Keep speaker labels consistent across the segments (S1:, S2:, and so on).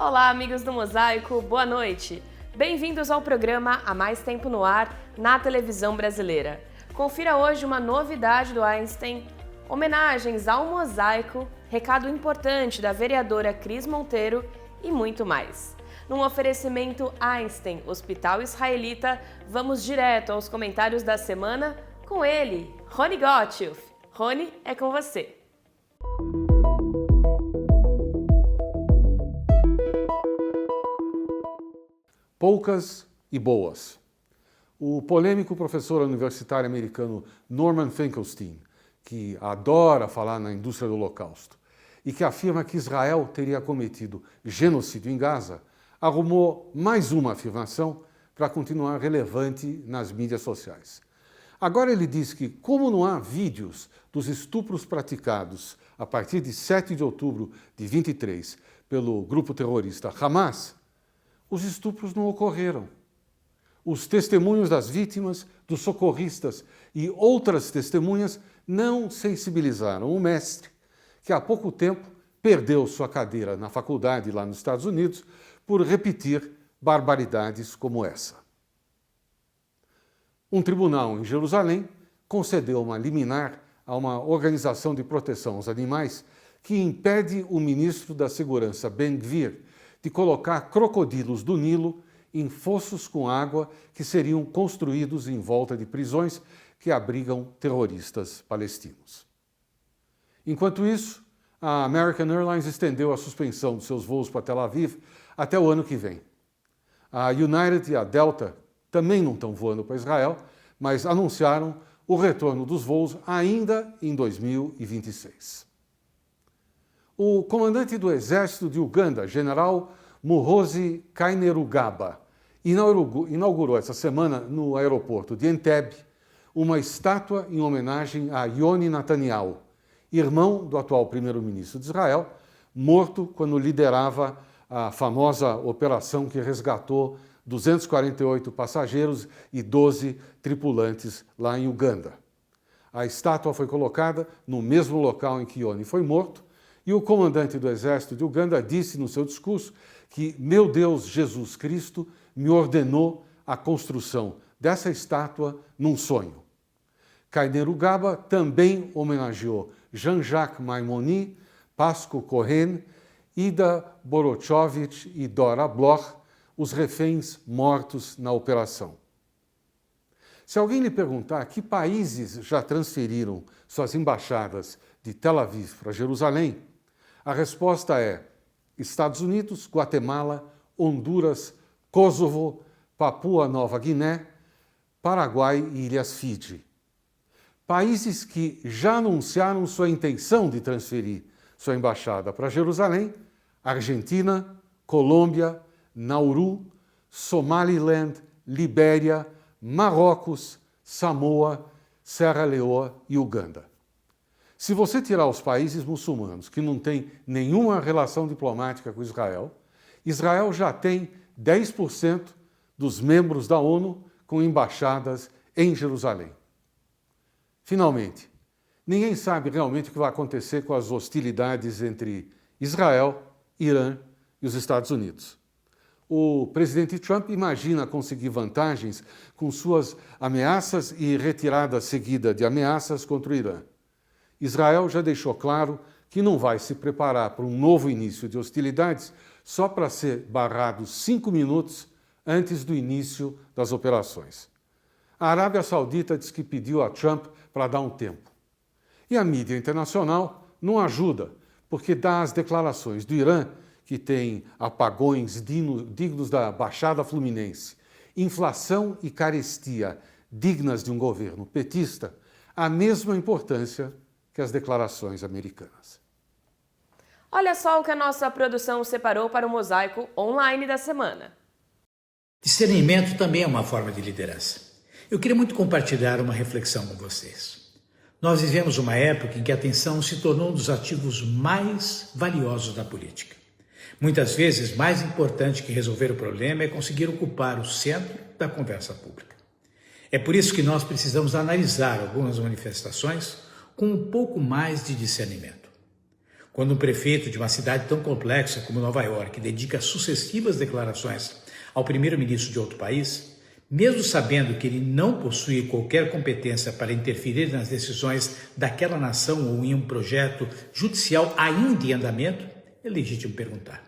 S1: Olá, amigos do Mosaico, boa noite! Bem-vindos ao programa Há Mais Tempo no Ar, na televisão brasileira. Confira hoje uma novidade do Einstein, homenagens ao Mosaico, recado importante da vereadora Cris Monteiro e muito mais. Num oferecimento Einstein, Hospital Israelita, vamos direto aos comentários da semana com ele, Rony Gottschalk. Rony, é com você.
S2: Poucas e boas. O polêmico professor universitário americano Norman Finkelstein, que adora falar na indústria do Holocausto e que afirma que Israel teria cometido genocídio em Gaza, arrumou mais uma afirmação para continuar relevante nas mídias sociais. Agora ele diz que, como não há vídeos dos estupros praticados a partir de 7 de outubro de 23 pelo grupo terrorista Hamas, os estupros não ocorreram. Os testemunhos das vítimas, dos socorristas e outras testemunhas não sensibilizaram o mestre, que há pouco tempo perdeu sua cadeira na faculdade lá nos Estados Unidos por repetir barbaridades como essa. Um tribunal em Jerusalém concedeu uma liminar a uma organização de proteção aos animais que impede o ministro da Segurança, Ben-Gvir, de colocar crocodilos do Nilo em fossos com água que seriam construídos em volta de prisões que abrigam terroristas palestinos. Enquanto isso, a American Airlines estendeu a suspensão de seus voos para Tel Aviv até o ano que vem. A United e a Delta também não estão voando para Israel, mas anunciaram o retorno dos voos ainda em 2026. O comandante do exército de Uganda, general Muhoozi Kainerugaba, inaugurou essa semana no aeroporto de Entebbe uma estátua em homenagem a Yoni Netanyahu, irmão do atual primeiro-ministro de Israel, morto quando liderava a famosa operação que resgatou 248 passageiros e 12 tripulantes lá em Uganda. A estátua foi colocada no mesmo local em que Yoni foi morto, e o comandante do exército de Uganda disse no seu discurso que meu Deus Jesus Cristo me ordenou a construção dessa estátua num sonho. Kainerugaba também homenageou Jean-Jacques Maimoni, Pasco Cohen, Ida Borochovich e Dora Bloch, os reféns mortos na operação. Se alguém lhe perguntar que países já transferiram suas embaixadas de Tel Aviv para Jerusalém, a resposta é Estados Unidos, Guatemala, Honduras, Kosovo, Papua Nova Guiné, Paraguai e Ilhas Fiji. Países que já anunciaram sua intenção de transferir sua embaixada para Jerusalém: Argentina, Colômbia, Nauru, Somaliland, Libéria, Marrocos, Samoa, Serra Leoa e Uganda. Se você tirar os países muçulmanos que não têm nenhuma relação diplomática com Israel, Israel já tem 10% dos membros da ONU com embaixadas em Jerusalém. Finalmente, ninguém sabe realmente o que vai acontecer com as hostilidades entre Israel, Irã e os Estados Unidos. O presidente Trump imagina conseguir vantagens com suas ameaças e retirada seguida de ameaças contra o Irã. Israel já deixou claro que não vai se preparar para um novo início de hostilidades só para ser barrado 5 minutos antes do início das operações. A Arábia Saudita diz que pediu a Trump para dar um tempo. E a mídia internacional não ajuda, porque dá as declarações do Irã, que tem apagões dignos da Baixada Fluminense, inflação e carestia dignas de um governo petista, a mesma importância que as declarações americanas.
S1: Olha só o que a nossa produção separou para o Mosaico Online da semana.
S3: Discernimento também é uma forma de liderança. Eu queria muito compartilhar uma reflexão com vocês. Nós vivemos uma época em que a atenção se tornou um dos ativos mais valiosos da política. Muitas vezes, mais importante que resolver o problema é conseguir ocupar o centro da conversa pública. É por isso que nós precisamos analisar algumas manifestações com um pouco mais de discernimento. Quando um prefeito de uma cidade tão complexa como Nova York dedica sucessivas declarações ao primeiro-ministro de outro país, mesmo sabendo que ele não possui qualquer competência para interferir nas decisões daquela nação ou em um projeto judicial ainda em andamento, é legítimo perguntar: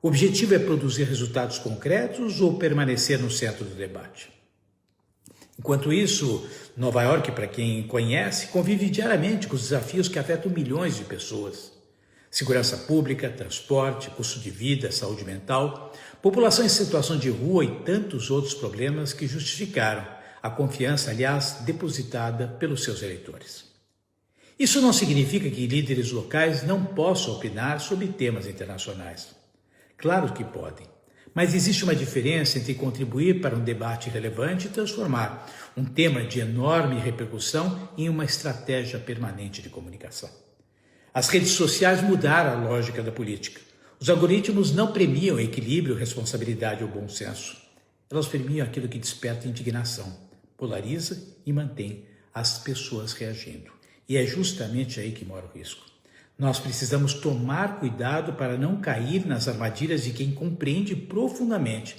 S3: o objetivo é produzir resultados concretos ou permanecer no centro do debate? Enquanto isso, Nova York, para quem conhece, convive diariamente com os desafios que afetam milhões de pessoas. Segurança pública, transporte, custo de vida, saúde mental, população em situação de rua e tantos outros problemas que justificaram a confiança, aliás, depositada pelos seus eleitores. Isso não significa que líderes locais não possam opinar sobre temas internacionais. Claro que podem, mas existe uma diferença entre contribuir para um debate relevante e transformar um tema de enorme repercussão em uma estratégia permanente de comunicação. As redes sociais mudaram a lógica da política. Os algoritmos não premiam equilíbrio, responsabilidade ou bom senso. Elas premiam aquilo que desperta indignação, polariza e mantém as pessoas reagindo. E é justamente aí que mora o risco. Nós precisamos tomar cuidado para não cair nas armadilhas de quem compreende profundamente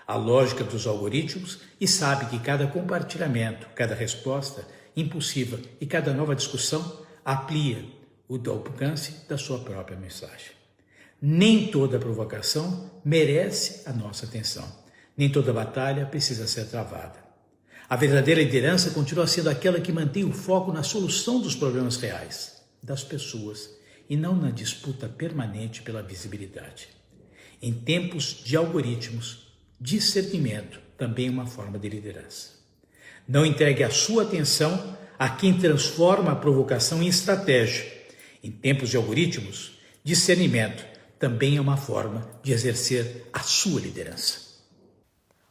S3: a lógica dos algoritmos e sabe que cada compartilhamento, cada resposta impulsiva e cada nova discussão amplia o alcance da sua própria mensagem. Nem toda provocação merece a nossa atenção. Nem toda batalha precisa ser travada. A verdadeira liderança continua sendo aquela que mantém o foco na solução dos problemas reais, das pessoas, e não na disputa permanente pela visibilidade. Em tempos de algoritmos, discernimento também é uma forma de liderança. Não entregue a sua atenção a quem transforma a provocação em estratégia. Em tempos de algoritmos, discernimento também é uma forma de exercer a sua liderança.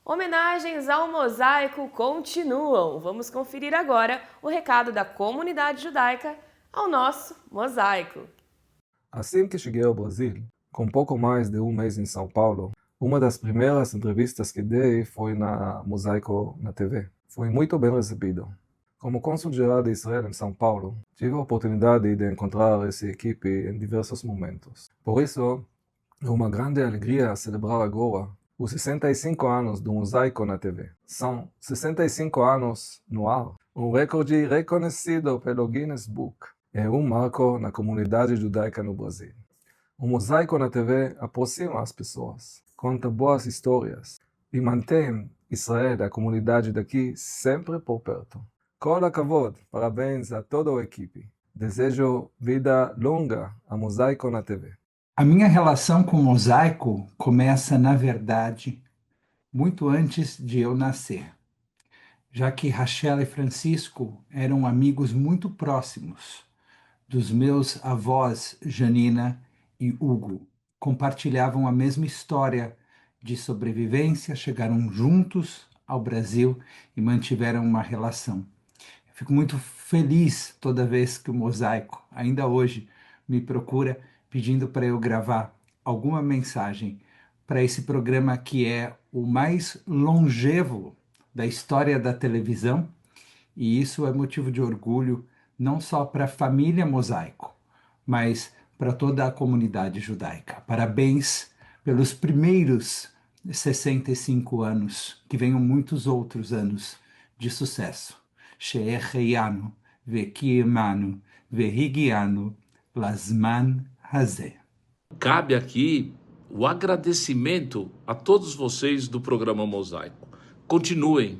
S1: Homenagens ao mosaico continuam. Vamos conferir agora o recado da comunidade judaica ao nosso mosaico.
S4: Assim que cheguei ao Brasil, com pouco mais de um mês em São Paulo, uma das primeiras entrevistas que dei foi na Mosaico na TV. Fui muito bem recebido. Como cônsul-geral de Israel em São Paulo, tive a oportunidade de encontrar essa equipe em diversos momentos. Por isso, é uma grande alegria celebrar agora os 65 anos do Mosaico na TV. São 65 anos no ar, um recorde reconhecido pelo Guinness Book. É um marco na comunidade judaica no Brasil. O Mosaico na TV aproxima as pessoas, conta boas histórias e mantém Israel, a comunidade daqui, sempre por perto. Kol hakavod, parabéns a toda a equipe. Desejo vida longa a Mosaico na TV.
S5: A minha relação com o Mosaico começa, na verdade, muito antes de eu nascer, já que Rachel e Francisco eram amigos muito próximos dos meus avós Janina e Hugo. Compartilhavam a mesma história de sobrevivência, chegaram juntos ao Brasil e mantiveram uma relação. Eu fico muito feliz toda vez que o Mosaico, ainda hoje, me procura pedindo para eu gravar alguma mensagem para esse programa que é o mais longevo da história da televisão, e isso é motivo de orgulho não só para a família Mosaico, mas para toda a comunidade judaica. Parabéns pelos primeiros 65 anos, que venham muitos outros anos de sucesso. She'echeyanu, ve'kiemanu, ve'higianu, lazman hazeh.
S6: Cabe aqui o agradecimento a todos vocês do programa Mosaico. Continuem.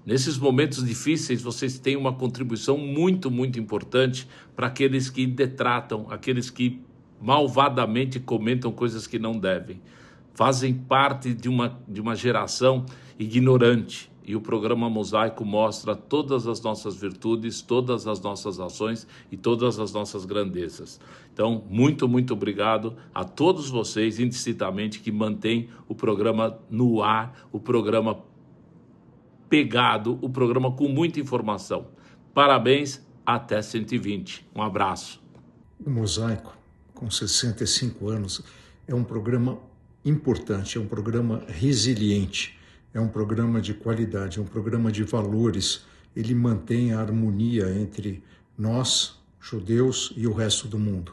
S6: Nesses momentos difíceis, vocês têm uma contribuição muito, muito importante para aqueles que detratam, aqueles que malvadamente comentam coisas que não devem. Fazem parte de uma geração ignorante. E o programa Mosaico mostra todas as nossas virtudes, todas as nossas ações e todas as nossas grandezas. Então, muito, muito obrigado a todos vocês, indistintamente, que mantêm o programa no ar, o programa pegado, o programa com muita informação. Parabéns, até 120. Um abraço.
S7: O Mosaico, com 65 anos, é um programa importante, é um programa resiliente, é um programa de qualidade, é um programa de valores. Ele mantém a harmonia entre nós, judeus, e o resto do mundo.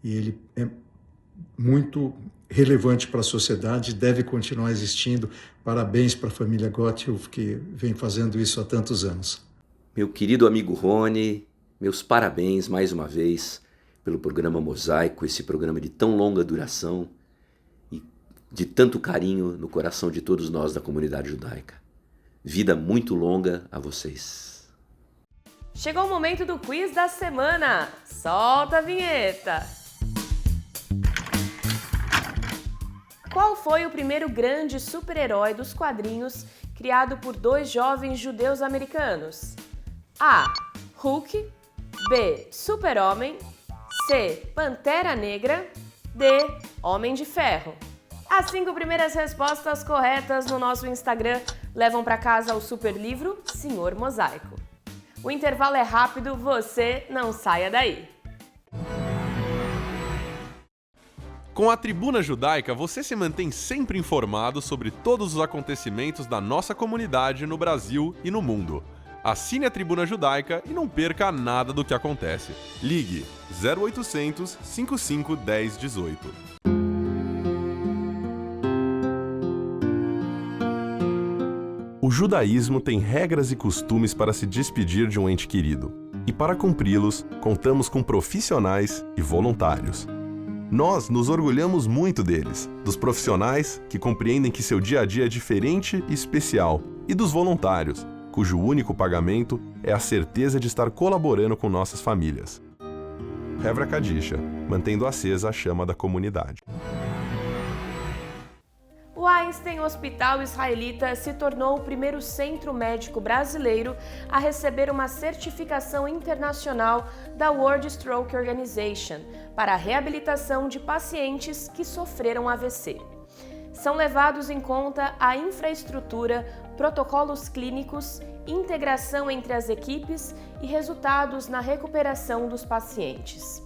S7: e ele é muito relevante para a sociedade, deve continuar existindo. Parabéns para a família Gottlieb, que vem fazendo isso há tantos anos.
S8: Meu querido amigo Rony, meus parabéns mais uma vez pelo programa Mosaico, esse programa de tão longa duração e de tanto carinho no coração de todos nós da comunidade judaica. Vida muito longa a vocês.
S1: Chegou o momento do quiz da semana. Solta a vinheta! Qual foi o primeiro grande super-herói dos quadrinhos criado por 2 jovens judeus americanos? A. Hulk. B. Super-Homem. C. Pantera Negra. D. Homem de Ferro. As 5 primeiras respostas corretas no nosso Instagram levam para casa o super livro Senhor Mosaico. O intervalo é rápido, você não saia daí.
S9: Com a Tribuna Judaica, você se mantém sempre informado sobre todos os acontecimentos da nossa comunidade no Brasil e no mundo. Assine a Tribuna Judaica e não perca nada do que acontece. Ligue 0800 55 10 18. O judaísmo tem regras e costumes para se despedir de um ente querido. E para cumpri-los, contamos com profissionais e voluntários. Nós nos orgulhamos muito deles, dos profissionais que compreendem que seu dia a dia é diferente e especial, e dos voluntários, cujo único pagamento é a certeza de estar colaborando com nossas famílias. Hevra Kadisha, mantendo acesa a chama da comunidade.
S1: O Einstein Hospital Israelita se tornou o primeiro centro médico brasileiro a receber uma certificação internacional da World Stroke Organization para a reabilitação de pacientes que sofreram AVC. São levados em conta a infraestrutura, protocolos clínicos, integração entre as equipes e resultados na recuperação dos pacientes.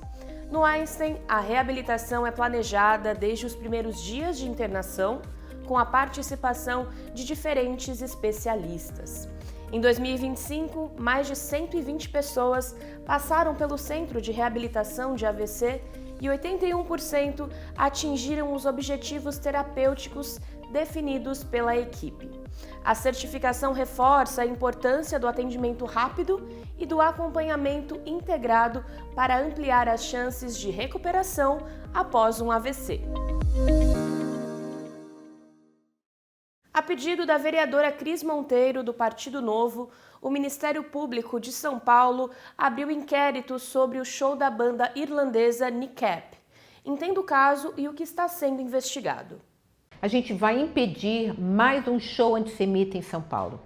S1: No Einstein, a reabilitação é planejada desde os primeiros dias de internação, com a participação de diferentes especialistas. Em 2025, mais de 120 pessoas passaram pelo Centro de Reabilitação de AVC e 81% atingiram os objetivos terapêuticos definidos pela equipe. A certificação reforça a importância do atendimento rápido e do acompanhamento integrado para ampliar as chances de recuperação após um AVC. A pedido da vereadora Cris Monteiro, do Partido Novo, o Ministério Público de São Paulo abriu inquérito sobre o show da banda irlandesa NICAP. Entenda o caso e o que está sendo investigado.
S10: A gente vai impedir mais um show antissemita em São Paulo.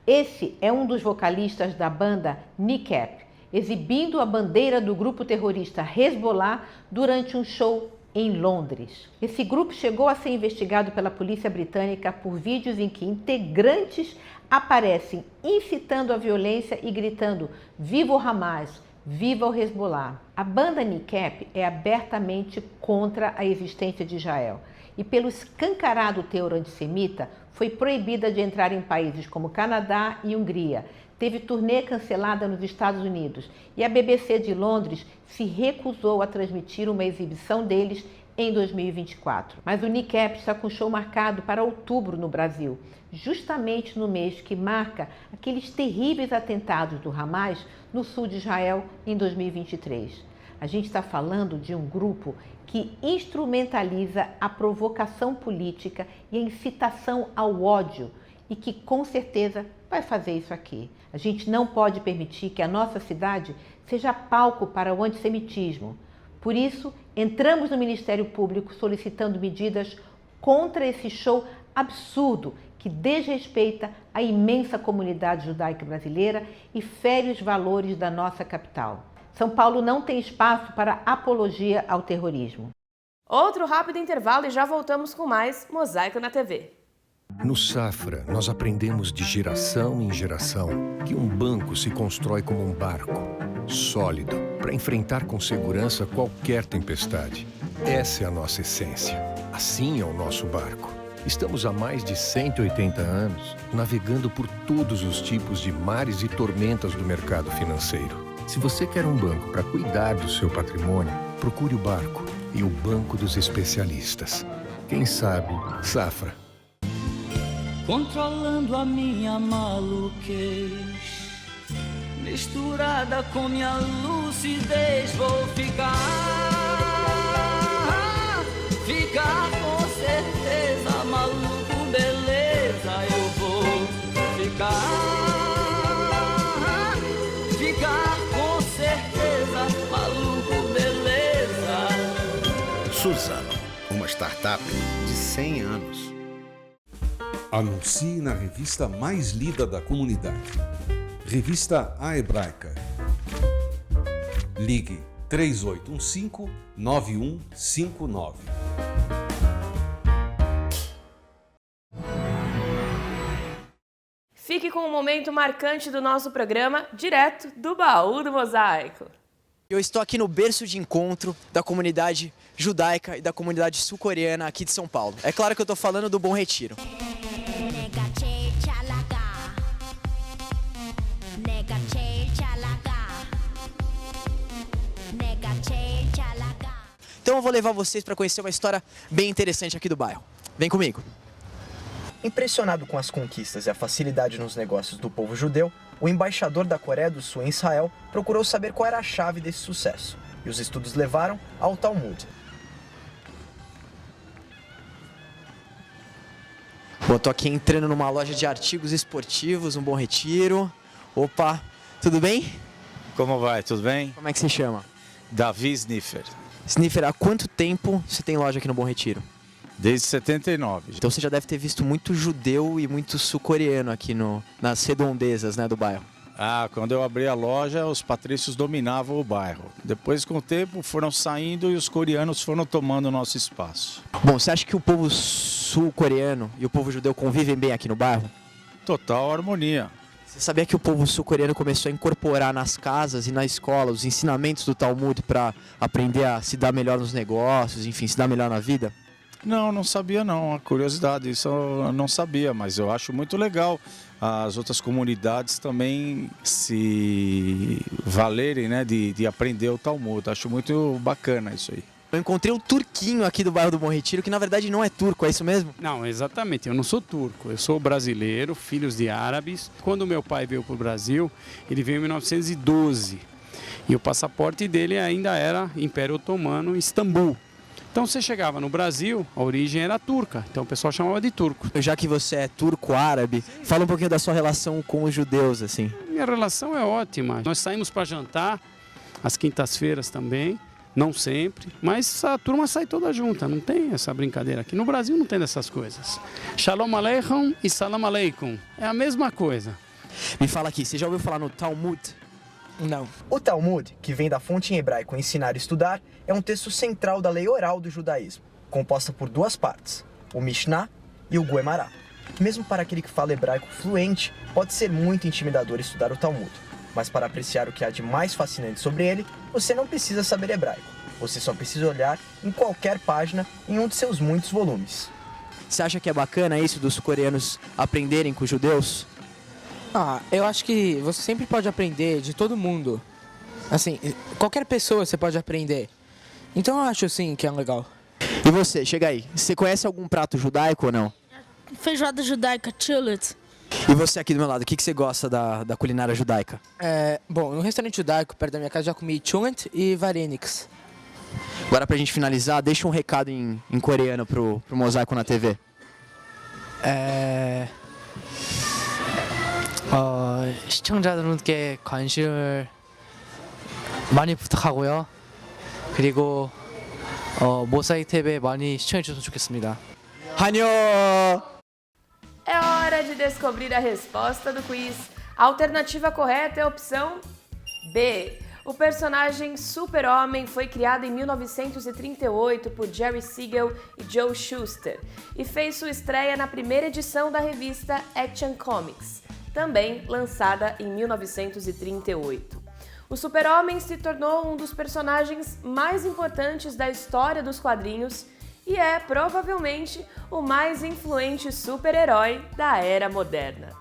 S10: Esse é um dos vocalistas da banda NICAP, exibindo a bandeira do grupo terrorista Hezbollah durante um show em Londres. Esse grupo chegou a ser investigado pela polícia britânica por vídeos em que integrantes aparecem incitando a violência e gritando "Viva o Hamas! Viva o Hezbollah!". A banda NICAP é abertamente contra a existência de Israel e, pelo escancarado teor antissemita, foi proibida de entrar em países como Canadá e Hungria. Teve turnê cancelada nos Estados Unidos e a BBC de Londres se recusou a transmitir uma exibição deles em 2024. Mas o NICAP está com show marcado para outubro no Brasil, justamente no mês que marca aqueles terríveis atentados do Hamas no sul de Israel em 2023. A gente está falando de um grupo que instrumentaliza a provocação política e a incitação ao ódio e que com certeza vai fazer isso aqui. A gente não pode permitir que a nossa cidade seja palco para o antissemitismo. Por isso, entramos no Ministério Público solicitando medidas contra esse show absurdo que desrespeita a imensa comunidade judaica brasileira e fere os valores da nossa capital. São Paulo não tem espaço para apologia ao terrorismo.
S1: Outro rápido intervalo e já voltamos com mais Mosaico na TV.
S11: No Safra, nós aprendemos de geração em geração que um banco se constrói como um barco, sólido, para enfrentar com segurança qualquer tempestade. Essa é a nossa essência. Assim é o nosso barco. Estamos há mais de 180 anos navegando por todos os tipos de mares e tormentas do mercado financeiro. Se você quer um banco para cuidar do seu patrimônio, procure o Barco e o Banco dos Especialistas. Quem sabe, Safra.
S12: Controlando a minha maluquez, misturada com minha lucidez, vou ficar com certeza, maluco, beleza, eu vou ficar com certeza, maluco, beleza.
S13: Suzano, uma startup de 100 anos.
S2: Anuncie na revista mais lida da comunidade. Revista A Hebraica. Ligue 3815-9159.
S1: Fique com um momento marcante do nosso programa, direto do Baú do Mosaico.
S14: Eu estou aqui no berço de encontro da comunidade judaica e da comunidade sul-coreana aqui de São Paulo. É claro que eu estou falando do Bom Retiro. Então eu vou levar vocês para conhecer uma história bem interessante aqui do bairro. Vem comigo. Impressionado com as conquistas e a facilidade nos negócios do povo judeu, o embaixador da Coreia do Sul em Israel procurou saber qual era a chave desse sucesso. E os estudos levaram ao Talmud. Bom, eu tô aqui entrando numa loja de artigos esportivos, um Bom Retiro. Opa, tudo bem?
S15: Como vai? Tudo bem?
S14: Como é que se chama?
S15: Davi Sniffer.
S14: Sniffer, há quanto tempo você tem loja aqui no Bom Retiro?
S15: Desde 79.
S14: Então você já deve ter visto muito judeu e muito sul-coreano aqui nas redondezas, né, do bairro.
S15: Ah, quando eu abri a loja, os patrícios dominavam o bairro. Depois, com o tempo, foram saindo e os coreanos foram tomando o nosso espaço.
S14: Bom, você acha que o povo sul-coreano e o povo judeu convivem bem aqui no bairro?
S15: Total harmonia.
S14: Você sabia que o povo sul-coreano começou a incorporar nas casas e na escola os ensinamentos do Talmud para aprender a se dar melhor nos negócios, enfim, se dar melhor na vida?
S15: Não sabia não, a curiosidade, isso eu não sabia, mas eu acho muito legal as outras comunidades também se valerem, né, de aprender o Talmud, acho muito bacana isso aí.
S14: Eu encontrei um turquinho aqui do bairro do Bom Retiro, que na verdade não é turco, é isso mesmo?
S16: Não, exatamente, eu não sou turco, eu sou brasileiro, filhos de árabes. Quando meu pai veio para o Brasil, ele veio em 1912 e o passaporte dele ainda era Império Otomano, Istambul. Então você chegava no Brasil, a origem era turca, então o pessoal chamava de turco.
S14: Já que você é turco-árabe, fala um pouquinho da sua relação com os judeus, assim.
S16: Minha relação é ótima. Nós saímos para jantar, às quintas-feiras também, não sempre, mas a turma sai toda junta, não tem essa brincadeira aqui. No Brasil não tem dessas coisas. Shalom Aleichem e Salam Aleikum, é a mesma coisa.
S14: Me fala aqui, você já ouviu falar no Talmud?
S17: Não.
S14: O Talmud, que vem da fonte em hebraico ensinar e estudar, é um texto central da lei oral do judaísmo, composta por duas partes, o Mishnah e o Guemará. Mesmo para aquele que fala hebraico fluente, pode ser muito intimidador estudar o Talmud, mas para apreciar o que há de mais fascinante sobre ele, você não precisa saber hebraico, você só precisa olhar em qualquer página em um de seus muitos volumes. Você acha que é bacana isso dos coreanos aprenderem com os judeus?
S17: Eu acho que você sempre pode aprender de todo mundo. Assim, qualquer pessoa você pode aprender. Então eu acho assim que é legal.
S14: E você, chega aí. Você conhece algum prato judaico ou não?
S18: Feijoada judaica, chullet.
S14: E você aqui do meu lado, o que você gosta da culinária judaica?
S17: Bom, no restaurante judaico perto da minha casa já comi chullet e vareniks.
S14: Agora pra gente finalizar, deixa um recado em coreano pro Mosaico na TV.
S17: 시청자분께 관심을 많이 부탁하고요. 그리고 모사이크 TV에 많이 시청해 주셨으면 좋겠습니다.
S14: 한요!
S1: É hora de descobrir a resposta do quiz. A alternativa correta é a opção B. O personagem Super-Homem foi criado em 1938 por Jerry Siegel e Joe Shuster e fez sua estreia na primeira edição da revista Action Comics, também lançada em 1938. O Super-Homem se tornou um dos personagens mais importantes da história dos quadrinhos e é provavelmente o mais influente super-herói da era moderna.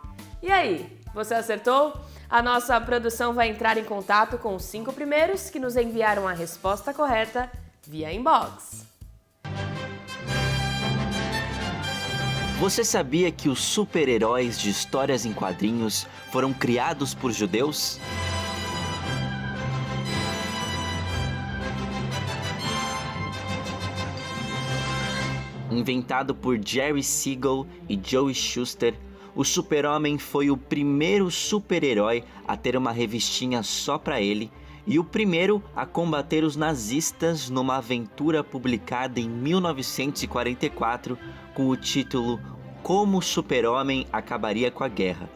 S1: E aí, Você acertou? A nossa produção vai entrar em contato com os 5 primeiros que nos enviaram a resposta correta via inbox.
S19: Você sabia que os super-heróis de histórias em quadrinhos foram criados por judeus? Inventado por Jerry Siegel e Joe Shuster, o Super-Homem foi o primeiro super-herói a ter uma revistinha só para ele e o primeiro a combater os nazistas numa aventura publicada em 1944 com o título Como o Super-Homem Acabaria com a Guerra.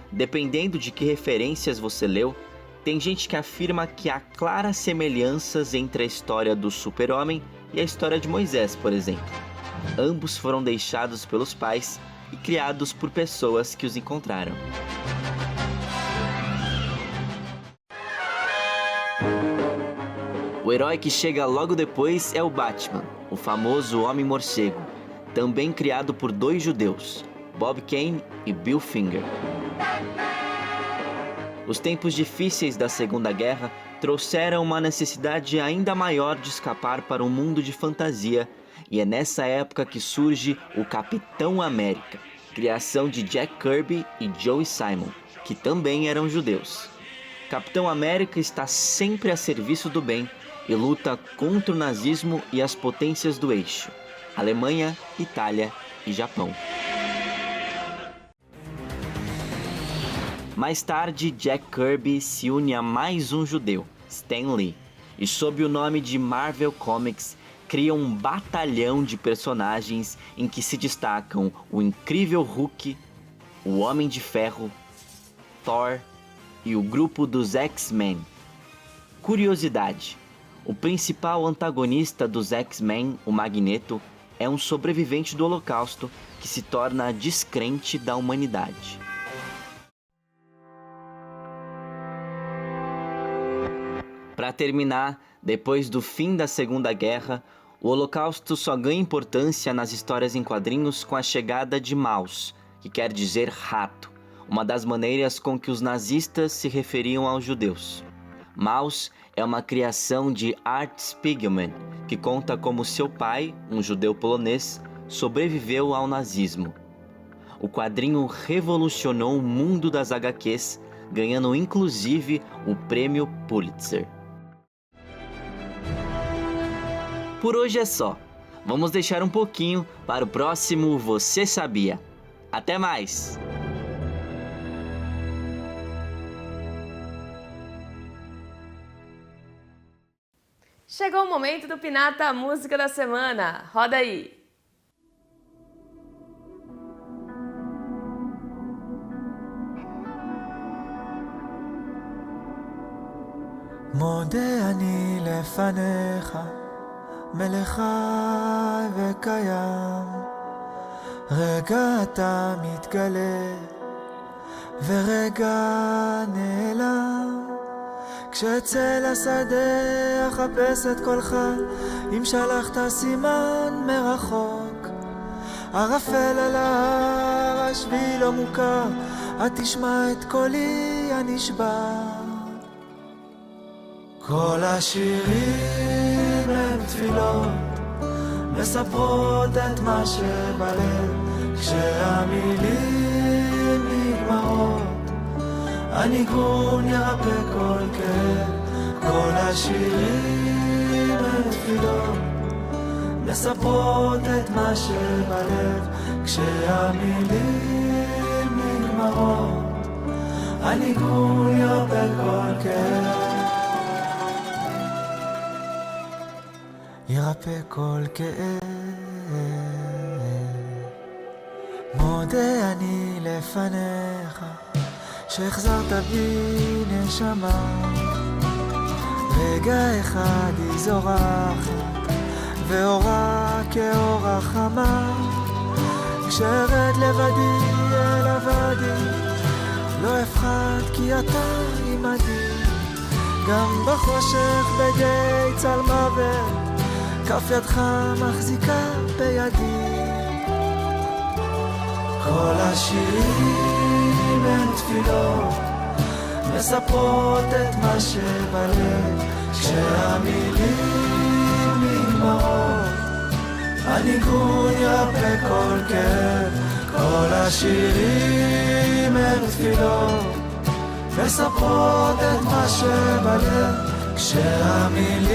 S19: Dependendo de que referências você leu, tem gente que afirma que há claras semelhanças entre a história do Super-Homem e a história de Moisés, por exemplo. Ambos foram deixados pelos pais e criados por pessoas que os encontraram. O herói que chega logo depois é o Batman, o famoso Homem-Morcego, também criado por 2 judeus, Bob Kane e Bill Finger. Os tempos difíceis da Segunda Guerra trouxeram uma necessidade ainda maior de escapar para um mundo de fantasia, e é nessa época que surge o Capitão América, criação de Jack Kirby e Joe Simon, que também eram judeus. Capitão América está sempre a serviço do bem e luta contra o nazismo e as potências do eixo, Alemanha, Itália e Japão. Mais tarde, Jack Kirby se une a mais um judeu, Stan Lee, e sob o nome de Marvel Comics, cria um batalhão de personagens em que se destacam o Incrível Hulk, o Homem de Ferro, Thor e o grupo dos X-Men. Curiosidade: o principal antagonista dos X-Men, o Magneto, é um sobrevivente do Holocausto que se torna descrente da humanidade. Para terminar, depois do fim da Segunda Guerra, o Holocausto só ganha importância nas histórias em quadrinhos com a chegada de Maus, que quer dizer rato, uma das maneiras com que os nazistas se referiam aos judeus. Maus é uma criação de Art Spiegelman, que conta como seu pai, um judeu polonês, sobreviveu ao nazismo. O quadrinho revolucionou o mundo das HQs, ganhando inclusive o prêmio Pulitzer. Por hoje é só. Vamos deixar um pouquinho para o próximo Você Sabia. Até mais!
S1: Chegou o momento do Pinata Música da Semana. Roda aí!
S20: מודה אני לפניך, מלך חי וקיים, רגע אתה מתגלה ורגע נעלם, כשאצא לשדה אחפש את קולך, אם שלחת סימן מרחוק, ערפל על ההר השביל לא מוכר, את תשמע את קולי הנשבע. כל השירים הם תפילות, מספרות את מה שבלב, כשהמילים נגמרות, הניגון ירפא כל כאב. כל השירים הם תפילות, מספרות את מה שבלב, כשהמילים נגמרות, הניגון ירפא כל כאב. ירפא כל כאב. מודה אני לפניך שהחזרת בי נשמה, רגע אחד היא זורחת ואורה כאור החמה, כשארד לבדי אל הוואדי לא אפחד כי אתה עמדי, גם בחושך בגיא צל מוות כף ידך מחזיקה בידי. כל השירים אין תפילות מספרות את מה שבלב כשהמילים נגמרות הניגון ירפה כל כאב כל השירים אין תפילות מספרות את מה שבלב כשהמילים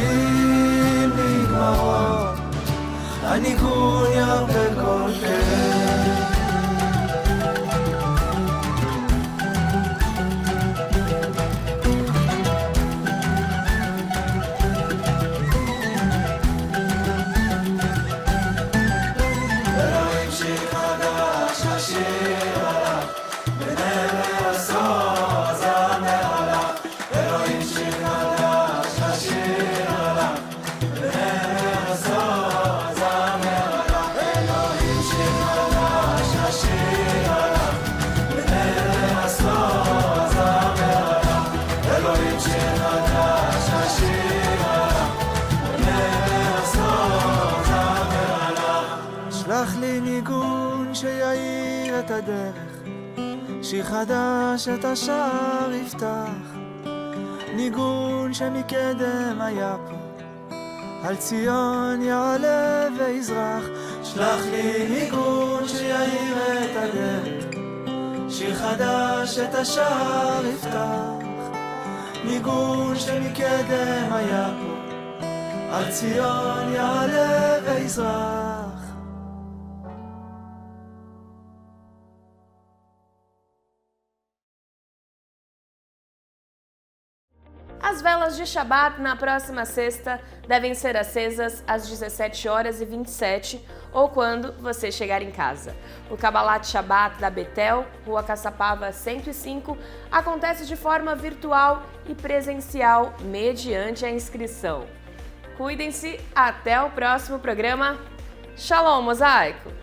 S20: נגמרות הניגון ירפה כל כאב שלח לי ניגון שיאיר את הדרך שיר חדש את השער יפתח ניגון שמקדם היה פה על ציון יעלה ויזרח שלח לי ניגון שיאיר את הדרך שיר חדש את השער יפתח ניגון שמקדם היה פה על ציון יעלה ויזרח
S1: As velas de Shabat na próxima sexta devem ser acesas às 17h27 ou quando você chegar em casa. O Kabbalat Shabat da Betel, Rua Caçapava 105, acontece de forma virtual e presencial mediante a inscrição. Cuidem-se, até o próximo programa. Shalom, Mosaico!